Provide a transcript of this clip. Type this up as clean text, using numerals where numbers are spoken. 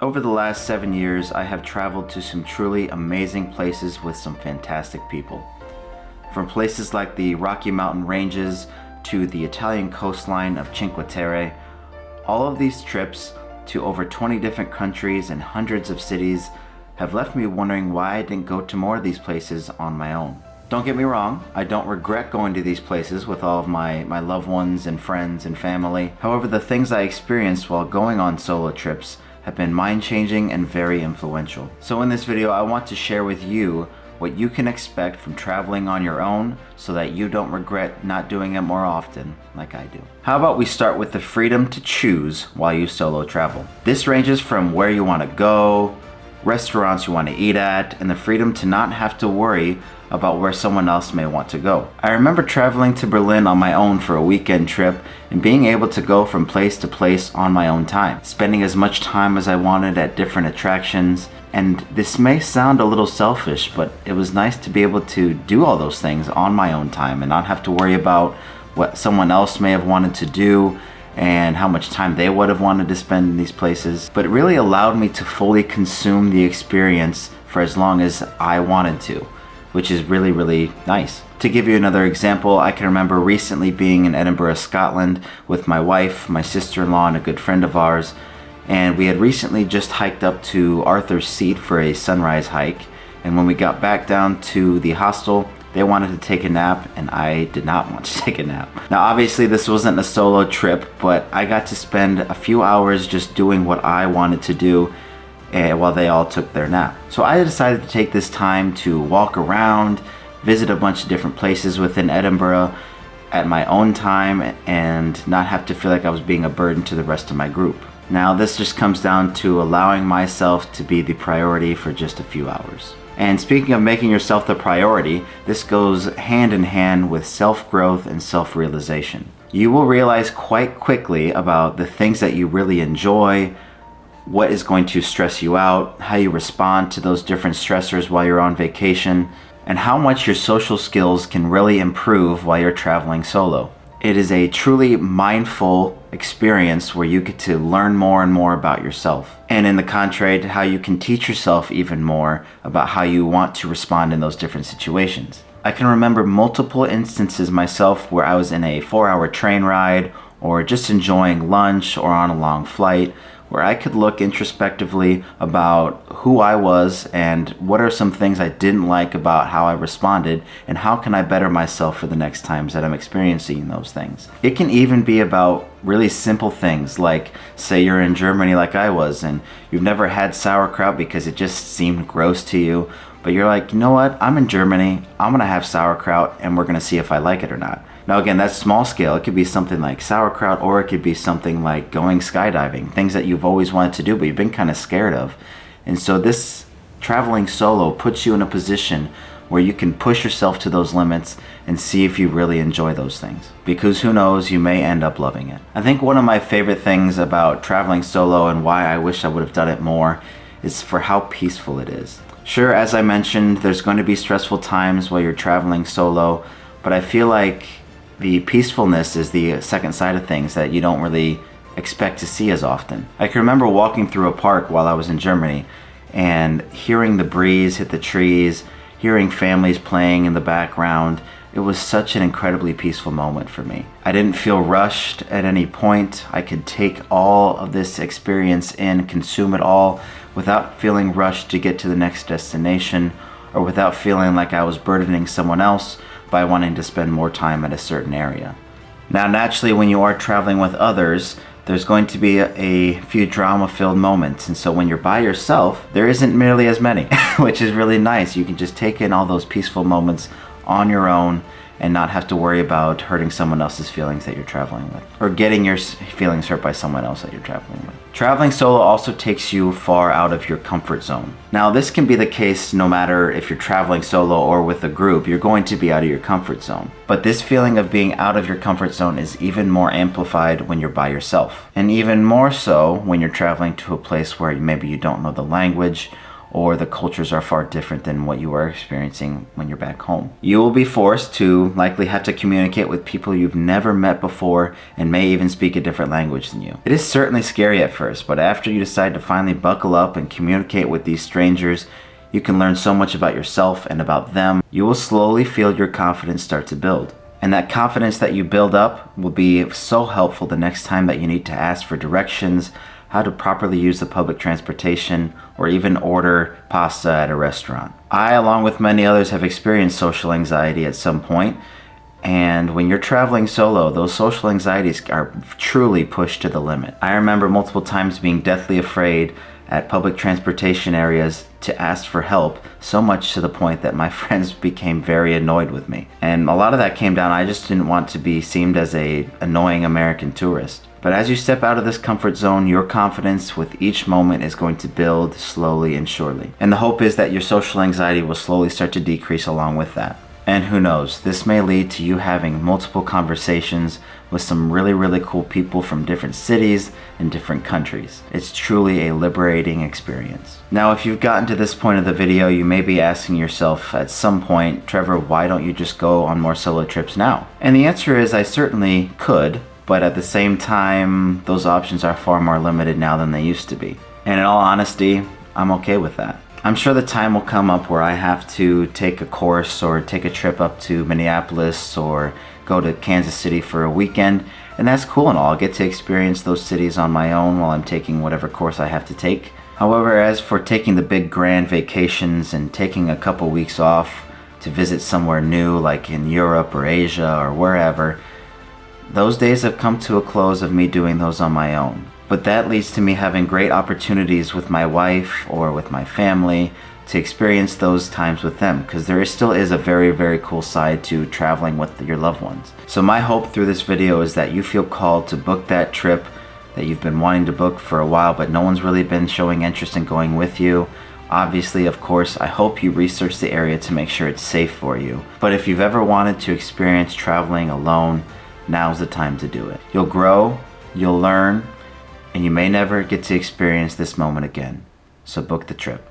Over the last 7 years, I have traveled to some truly amazing places with some fantastic people. From places like the Rocky Mountain Ranges to the Italian coastline of Cinque Terre, all of these trips to over 20 different countries and hundreds of cities have left me wondering why I didn't go to more of these places on my own. Don't get me wrong, I don't regret going to these places with all of my loved ones and friends and family. However, the things I experienced while going on solo trips have been mind-changing and very influential. So in this video, I want to share with you what you can expect from traveling on your own so that you don't regret not doing it more often like I do. How about we start with the freedom to choose while you solo travel? This ranges from where you want to go, restaurants you want to eat at, and the freedom to not have to worry about where someone else may want to go. I remember traveling to Berlin on my own for a weekend trip and being able to go from place to place on my own time, spending as much time as I wanted at different attractions. And this may sound a little selfish, but it was nice to be able to do all those things on my own time and not have to worry about what someone else may have wanted to do and how much time they would have wanted to spend in these places. But it really allowed me to fully consume the experience for as long as I wanted to, which is really, really nice. To give you another example, I can remember recently being in Edinburgh, Scotland with my wife, my sister-in-law, and a good friend of ours. And we had recently just hiked up to Arthur's Seat for a sunrise hike. And when we got back down to the hostel, they wanted to take a nap and I did not want to take a nap. Now obviously this wasn't a solo trip, but I got to spend a few hours just doing what I wanted to do while they all took their nap. So I decided to take this time to walk around, visit a bunch of different places within Edinburgh at my own time and not have to feel like I was being a burden to the rest of my group. Now this just comes down to allowing myself to be the priority for just a few hours. And speaking of making yourself the priority, this goes hand in hand with self-growth and self-realization. You will realize quite quickly about the things that you really enjoy, what is going to stress you out, how you respond to those different stressors while you're on vacation, and how much your social skills can really improve while you're traveling solo. It is a truly mindful experience where you get to learn more and more about yourself. And in the contrary to how you can teach yourself even more about how you want to respond in those different situations. I can remember multiple instances myself where I was in a 4-hour train ride or just enjoying lunch or on a long flight where I could look introspectively about who I was and what are some things I didn't like about how I responded and how can I better myself for the next times that I'm experiencing those things. It can even be about really simple things like, say you're in Germany like I was and you've never had sauerkraut because it just seemed gross to you, but you're like, you know what, I'm in Germany, I'm gonna have sauerkraut and we're gonna see if I like it or not. Now again, that's small scale. It could be something like sauerkraut or it could be something like going skydiving, things that you've always wanted to do but you've been kind of scared of. And so this traveling solo puts you in a position where you can push yourself to those limits and see if you really enjoy those things. Because who knows, you may end up loving it. I think one of my favorite things about traveling solo and why I wish I would have done it more is for how peaceful it is. Sure, as I mentioned, there's going to be stressful times while you're traveling solo, but I feel like the peacefulness is the second side of things that you don't really expect to see as often. I can remember walking through a park while I was in Germany and hearing the breeze hit the trees, hearing families playing in the background. It was such an incredibly peaceful moment for me. I didn't feel rushed at any point. I could take all of this experience in, consume it all without feeling rushed to get to the next destination or without feeling like I was burdening someone else by wanting to spend more time at a certain area. Now naturally when you are traveling with others, there's going to be a few drama-filled moments, and so when you're by yourself, there isn't nearly as many, which is really nice. You can just take in all those peaceful moments on your own and not have to worry about hurting someone else's feelings that you're traveling with, or getting your feelings hurt by someone else that you're traveling with. Traveling solo also takes you far out of your comfort zone. Now this can be the case no matter if you're traveling solo or with a group, you're going to be out of your comfort zone. But this feeling of being out of your comfort zone is even more amplified when you're by yourself. And even more so when you're traveling to a place where maybe you don't know the language, or the cultures are far different than what you are experiencing when you're back home. You will be forced to likely have to communicate with people you've never met before and may even speak a different language than you. It is certainly scary at first, but after you decide to finally buckle up and communicate with these strangers, you can learn so much about yourself and about them. You will slowly feel your confidence start to build. And that confidence that you build up will be so helpful the next time that you need to ask for directions, how to properly use the public transportation, or even order pasta at a restaurant. I, along with many others, have experienced social anxiety at some point. And when you're traveling solo, those social anxieties are truly pushed to the limit. I remember multiple times being deathly afraid at public transportation areas to ask for help, so much to the point that my friends became very annoyed with me. And a lot of that came down, I just didn't want to be seen as an annoying American tourist. But as you step out of this comfort zone, your confidence with each moment is going to build slowly and surely. And the hope is that your social anxiety will slowly start to decrease along with that. And who knows, this may lead to you having multiple conversations with some really cool people from different cities and different countries. It's truly a liberating experience. Now, if you've gotten to this point of the video, you may be asking yourself at some point, Trevor, why don't you just go on more solo trips now? And the answer is I certainly could, but at the same time, those options are far more limited now than they used to be. And in all honesty, I'm okay with that. I'm sure the time will come up where I have to take a course or take a trip up to Minneapolis or go to Kansas City for a weekend, and that's cool and all. I'll get to experience those cities on my own while I'm taking whatever course I have to take. However, as for taking the big grand vacations and taking a couple weeks off to visit somewhere new like in Europe or Asia or wherever, those days have come to a close of me doing those on my own. But that leads to me having great opportunities with my wife or with my family to experience those times with them, because there still is a very cool side to traveling with your loved ones. So my hope through this video is that you feel called to book that trip that you've been wanting to book for a while, but no one's really been showing interest in going with you. Obviously, of course, I hope you research the area to make sure it's safe for you. But if you've ever wanted to experience traveling alone, now's the time to do it. You'll grow, you'll learn, and you may never get to experience this moment again. So book the trip.